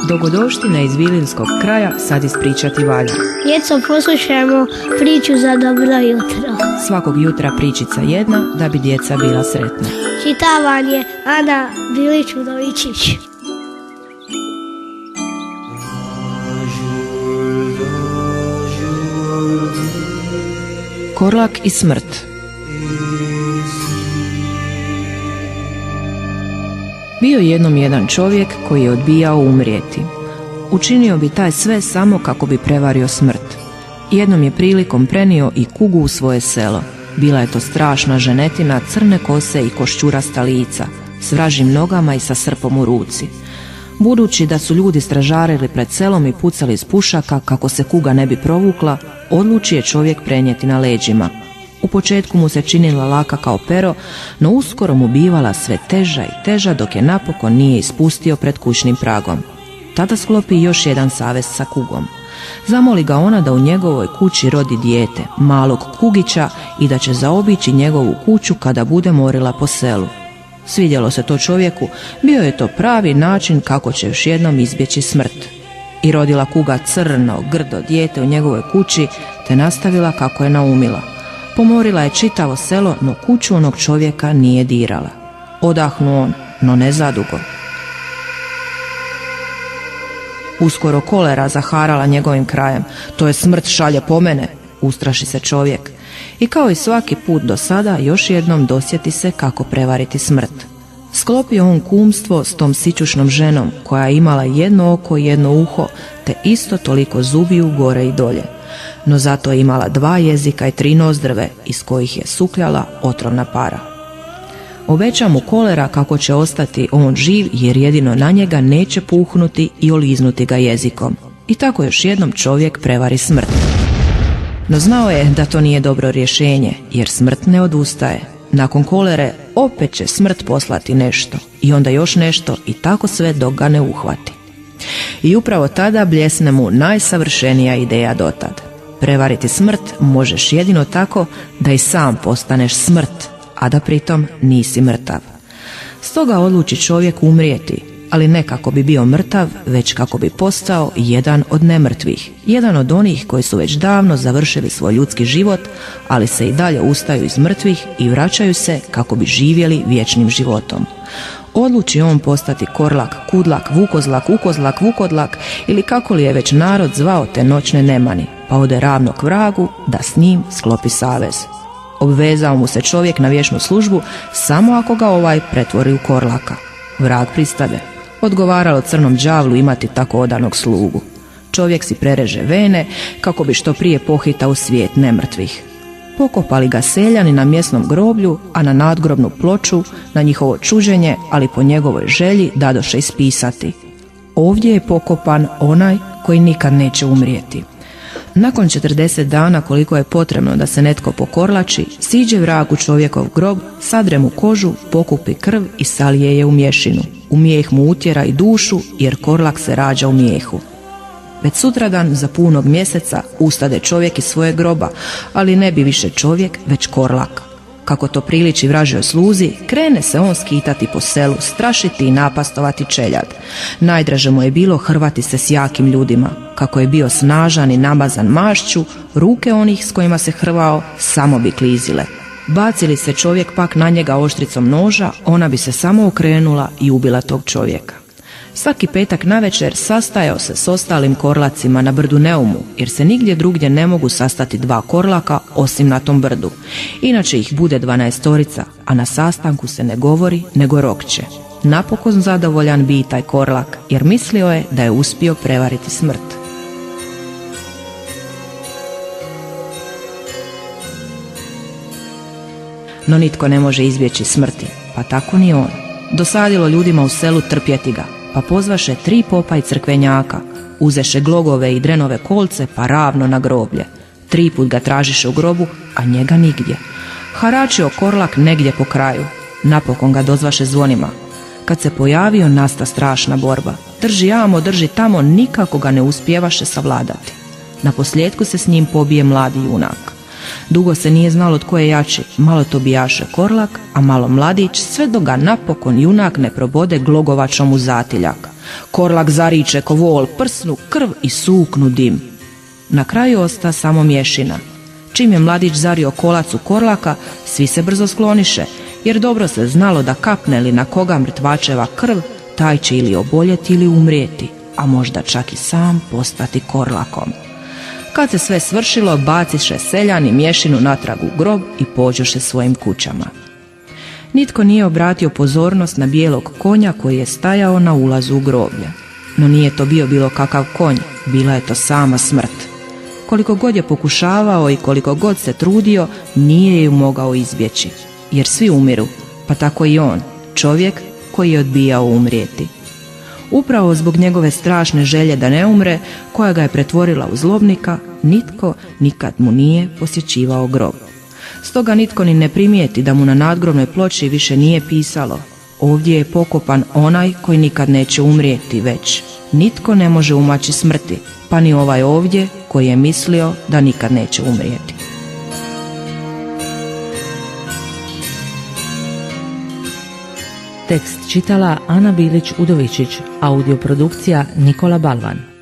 Dogodovštine iz Vilinskog kraja sad ispričati valja. Djeco, poslušajmo priču za dobro jutro. Svakog jutra pričica jedna da bi djeca bila sretna. Čitavan je Ana Bilić-Udovičić. Korlak i smrt. Bio je jednom jedan čovjek koji je odbijao umrijeti. Učinio bi taj sve samo kako bi prevario smrt. Jednom je prilikom prenio i kugu u svoje selo. Bila je to strašna ženetina, crne kose i koščurasta lica, s vražjim nogama i sa srpom u ruci. Budući da su ljudi stražarili pred selom i pucali iz pušaka kako se kuga ne bi provukla, odluči je čovjek prenijeti na leđima. U početku mu se činila laka kao pero, no uskoro mu bivala sve teža i teža dok je napokon nije ispustio pred kućnim pragom. Tada sklopi još jedan savez sa kugom. Zamoli ga ona da u njegovoj kući rodi dijete, malog kugića, i da će zaobići njegovu kuću kada bude morila po selu. Svidjelo se to čovjeku, bio je to pravi način kako će još jednom izbjeći smrt. I rodila kuga crno, grdo dijete u njegovoj kući, te nastavila kako je naumila. Pomorila je čitavo selo, no kuću onog čovjeka nije dirala. Odahnu on, no ne zadugo. Uskoro kolera zaharala njegovim krajem. To je smrt šalje po mene, ustraši se čovjek. I kao i svaki put do sada, još jednom dosjeti se kako prevariti smrt. Sklopio on kumstvo s tom sićušnom ženom, koja je imala jedno oko i jedno uho, te isto toliko zubiju gore i dolje. No zato je imala 2 jezika i 3 nozdrve, iz kojih je sukljala otrovna para. Obeća mu kolera kako će ostati on živ, jer jedino na njega neće puhnuti i oliznuti ga jezikom. I tako još jednom čovjek prevari smrt. No znao je da to nije dobro rješenje, jer smrt ne odustaje. Nakon kolere opet će smrt poslati nešto, i onda još nešto, i tako sve dok ga ne uhvati. I upravo tada bljesne mu najsavršenija ideja dotad. Prevariti smrt možeš jedino tako da i sam postaneš smrt, a da pritom nisi mrtav. Stoga odluči čovjek umrijeti, ali ne kako bi bio mrtav, već kako bi postao jedan od nemrtvih, jedan od onih koji su već davno završili svoj ljudski život, ali se i dalje ustaju iz mrtvih i vraćaju se kako bi živjeli vječnim životom. Odluči on postati Korlak, Kudlak, Vukozlak, Ukozlak, Vukodlak ili kako li je već narod zvao te noćne nemani, pa ode ravno k vragu da s njim sklopi savez. Obvezao mu se čovjek na vječnu službu samo ako ga ovaj pretvori u Korlaka. Vrag pristade. Odgovaralo crnom đavlu imati tako odanog slugu. Čovjek si prereže vene kako bi što prije pohitao u svijet nemrtvih. Pokopali ga seljani na mjesnom groblju, a na nadgrobnu ploču, na njihovo čuđenje, ali po njegovoj želji, dadoše ispisati: ovdje je pokopan onaj koji nikad neće umrijeti. Nakon 40 dana, koliko je potrebno da se netko pokorlači, siđe vrag u čovjekov grob, sadre mu kožu, pokupi krv i salije je u mješinu. U mijeh mu utjera i dušu, jer Korlak se rađa u mijehu. Već sutradan za punog mjeseca ustade čovjek iz svoje groba, ali ne bi više čovjek, već Korlak. Kako to priliči vražjoj sluzi, krene se on skitati po selu, strašiti i napastovati čeljad. Najdraže mu je bilo hrvati se s jakim ljudima. Kako je bio snažan i namazan mašću, ruke onih s kojima se hrvao samo bi klizile. Bacili se čovjek pak na njega oštricom noža, ona bi se samo okrenula i ubila tog čovjeka. Svaki petak navečer sastajao se s ostalim Korlacima na brdu Neumu, jer se nigdje drugdje ne mogu sastati 2 Korlaka osim na tom brdu. Inače ih bude 12, a na sastanku se ne govori nego rokće. Napokon zadovoljan bi i taj Korlak, jer mislio je da je uspio prevariti smrt. No nitko ne može izbjeći smrti, pa tako ni on. Dosadilo ljudima u selu trpjeti ga, pa pozvaše 3 popa i crkvenjaka, uzeše glogove i drenove kolce pa ravno na groblje. 3 put ga tražiše u grobu, a njega nigdje. Haračio Korlak negdje po kraju, napokon ga dozvaše zvonima. Kad se pojavio, nasta strašna borba. Drži amo, drži tamo, nikako ga ne uspijevaše savladati. Naposljetku se s njim pobije mladi junak. Dugo se nije znalo tko je jači, malo to bijaše Korlak, a malo mladić, sve dok ga napokon junak ne probode glogovačom u zatiljak. Korlak zariče ko vol, prsnu krv i suknu dim. Na kraju osta samo mješina. Čim je mladić zario kolac u Korlaka, svi se brzo skloniše, jer dobro se znalo da kapne li na koga mrtvačeva krv, taj će ili oboljeti ili umrijeti, a možda čak i sam postati Korlakom. Kad se sve svršilo, baciše seljani mješinu natrag u grob i pođoše svojim kućama. Nitko nije obratio pozornost na bijelog konja koji je stajao na ulazu u groblje. No nije to bio bilo kakav konj, bila je to sama smrt. Koliko god je pokušavao i koliko god se trudio, nije ju mogao izbjeći. Jer svi umiru, pa tako i on, čovjek koji je odbijao umrijeti. Upravo zbog njegove strašne želje da ne umre, koja ga je pretvorila u zlobnika, nitko nikad mu nije posjećivao grob. Stoga nitko ni ne primijeti da mu na nadgrobnoj ploči više nije pisalo: ovdje je pokopan onaj koji nikad neće umrijeti, već nitko ne može umaći smrti, pa ni ovaj ovdje koji je mislio da nikad neće umrijeti. Tekst čitala Ana Bilić Udovičić, audioprodukcija Nikola Balvan.